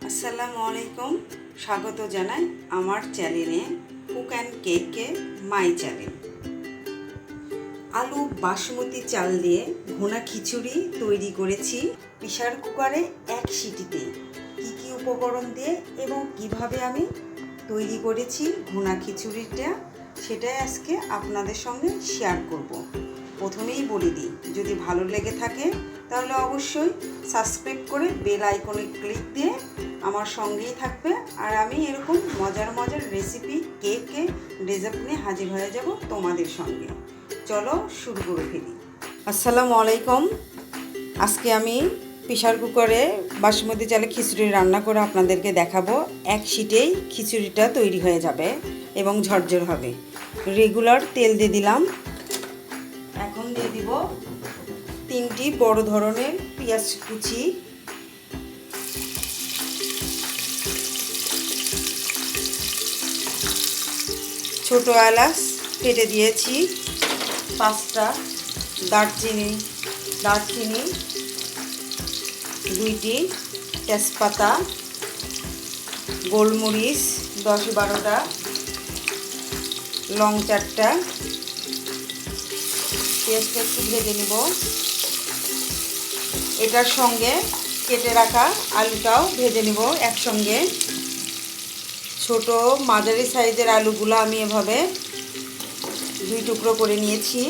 আসসালামু আলাইকুম, স্বাগত জানাই আমার চ্যানেলে কুক অ্যান্ড কেকে মাই চ্যানেল। আলু বাসমতি চাল দিয়ে ভুনা খিচুড়ি তৈরি করেছি প্রেসার কুকারে এক সিটিতে। কি কি উপকরণ দিয়ে এবং কিভাবে আমি তৈরি করেছি ভুনা খিচুড়িটা, সেটাই আজকে আপনাদের সঙ্গে শেয়ার করব। প্রথমেই বলে দিই, যদি ভালো লেগে থাকে তাহলে অবশ্যই সাবস্ক্রাইব করে বেল আইকনে ক্লিক দিয়ে আমার সঙ্গেই থাকবে। আর আমি এরকম মজার মজার রেসিপি, কেকে ডেজার্ট নিয়ে হাজির হয়ে যাব তোমাদের সঙ্গে। চলো শুরু করে ফেলি। আসসালামু আলাইকুম। আজকে আমি প্রেসার কুকারে বাসমতি চালে খিচুড়ি রান্না করে আপনাদেরকে দেখাবো। এক সিটেই খিচুড়িটা তৈরি হয়ে যাবে এবং ঝরঝর হবে। রেগুলার তেল দিয়ে দিলাম। এখন দিয়ে দিব 3টি বড় ধরনের পেঁয়াজ কুচি, ছোট এলাচ কেটে দিয়েছি 5টা, দারচিনি 2টি, তেজপাতা, গোলমরিচ 10-12টা, লং 4টা। পেঁয়াজটা একটু ভেজে নেব। এটার সঙ্গে কেটে রাখা আলুটাও ভেজে নেব একসঙ্গে। ছোট মাঝারি সাইজের আলুগুলো আমি এভাবে 2 টুকরো করে নিয়েছি।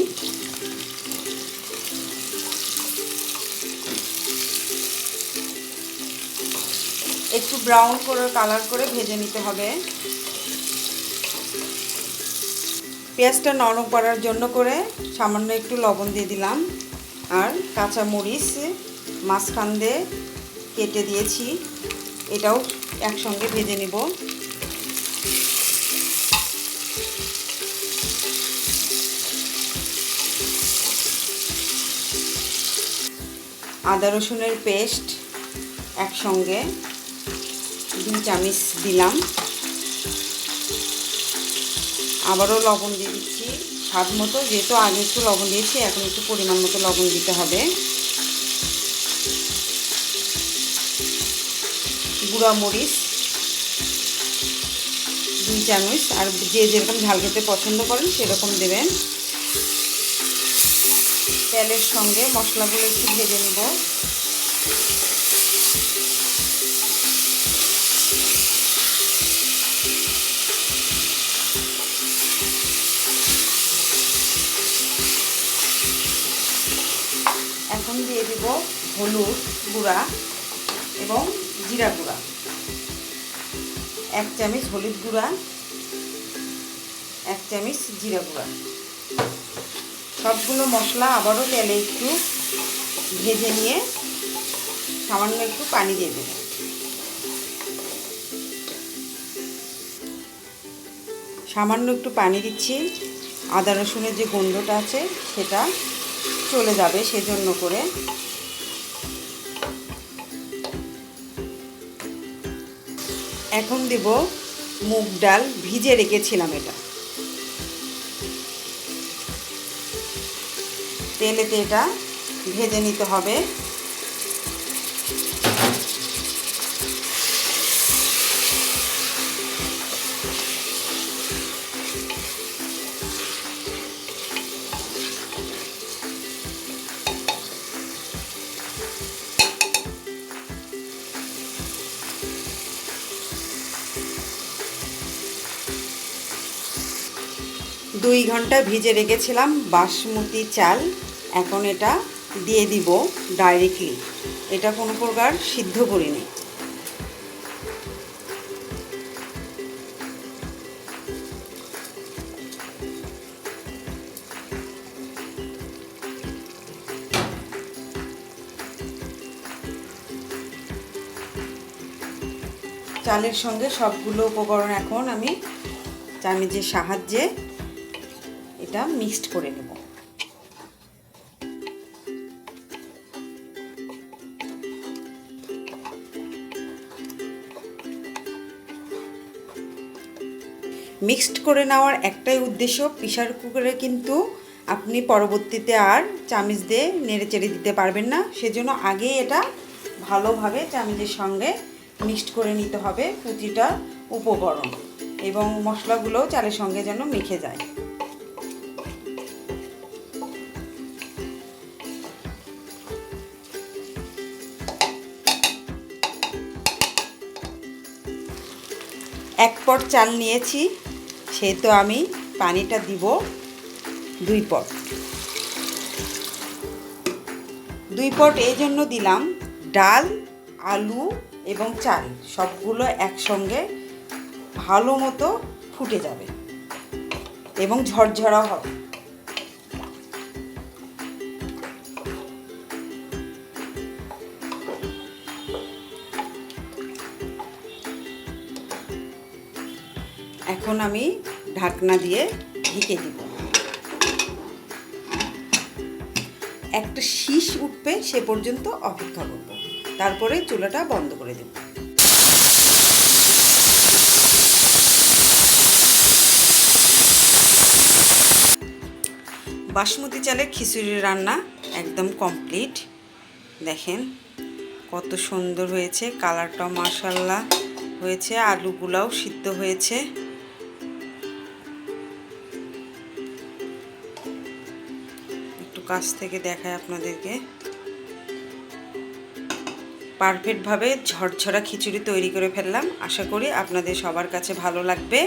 একটু ব্রাউন করে কালার করে ভেজে নিতে হবে। পেঁয়াজটা নরম করার জন্য করে সামান্য একটু লবণ দিয়ে দিলাম। আর কাঁচা মরিচ মাঝখান দিয়ে কেটে দিয়েছি, এটাও একসঙ্গে ভেজে নেব। আদা রসুনের পেস্ট একসঙ্গে 2 চামচ দিলাম। আবারও লবণ দিয়ে দিচ্ছি স্বাদ মতো, যেহেতু আগে একটু লবণ দিয়েছি এখন একটু পরিমাণ মতো লবণ দিতে হবে। গুঁড়া মরিচ 2 চামচ, আর যে যেরকম ঝাল খেতে পছন্দ করেন সেরকম দেবেন। তেলের সঙ্গে মশলাগুলো একটু ভেজে নেব। এখন দিয়ে দেব হলুদ গুঁড়া এবং জিরা গুঁড়া। 1 চামচ হলুদ গুঁড়া, 1 চামচ জিরা গুঁড়া। সবগুলো মশলা আবারও তেলে একটু ভেজে নিয়ে সামান্য একটু পানি দিয়ে দেব। সামান্য একটু পানি দিচ্ছি, আদা রসুনের যে গন্ধটা আছে সেটা চলে যাবে সেজন্য করে। এখন দেব মুগ ডাল, ভিজে রেখেছিলাম। এটা তেলেতে এটা ভেজে নিতে হবে। দুই ঘন্টা ভিজে রেখেছিলাম বাসমতি চাল। এখন এটা দিয়ে দিব ডাইরেক্টলি, এটা কোনো প্রকার সিদ্ধ করিনি। চালের সঙ্গে সবগুলো উপকরণ এখন আমি চামচের সাহায্যে এটা মিক্সড করে নেব। মিক্সড করে নেওয়ার একটাই উদ্দেশ্য, প্রেসার কুকারে কিন্তু আপনি পরবর্তীতে আর চামচ দিয়ে নেড়ে চেড়ে দিতে পারবেন না, সেজন্য আগেই এটা ভালোভাবে চামচের সঙ্গে মিক্সড করে নিতে হবে প্রতিটা উপকরণ, এবং মশলাগুলোও চালের সঙ্গে যেন মেখে যায়। এক পট চাল নিয়েছি, সেহেতু আমি পানিটা দিব 2 পট। 2 পট এই জন্য দিলাম, ডাল, আলু এবং চাল সবগুলো একসঙ্গে ভালো মতো ফুটে যাবে এবং ঝরঝরা হবে। এখন আমি ঢাকনা দিয়ে ঢেকে দিব। একটা শীষ উঠবে সে পর্যন্ত অপেক্ষা করব, তারপরে চুলাটা বন্ধ করে দেব। বাসমতি চালের খিচুড়ি রান্না একদম কমপ্লিট। দেখেন কত সুন্দর হয়েছে, কালারটাও মাশাআল্লাহ হয়েছে, আলুগুলাও সিদ্ধ হয়েছে। একটু কাছ থেকে দেখায় আপনাদেরকে। পারফেক্টভাবে ঝরঝরা খিচুড়ি তৈরি করে ফেললাম। আশা করি আপনাদের সবার কাছে ভালো লাগবে।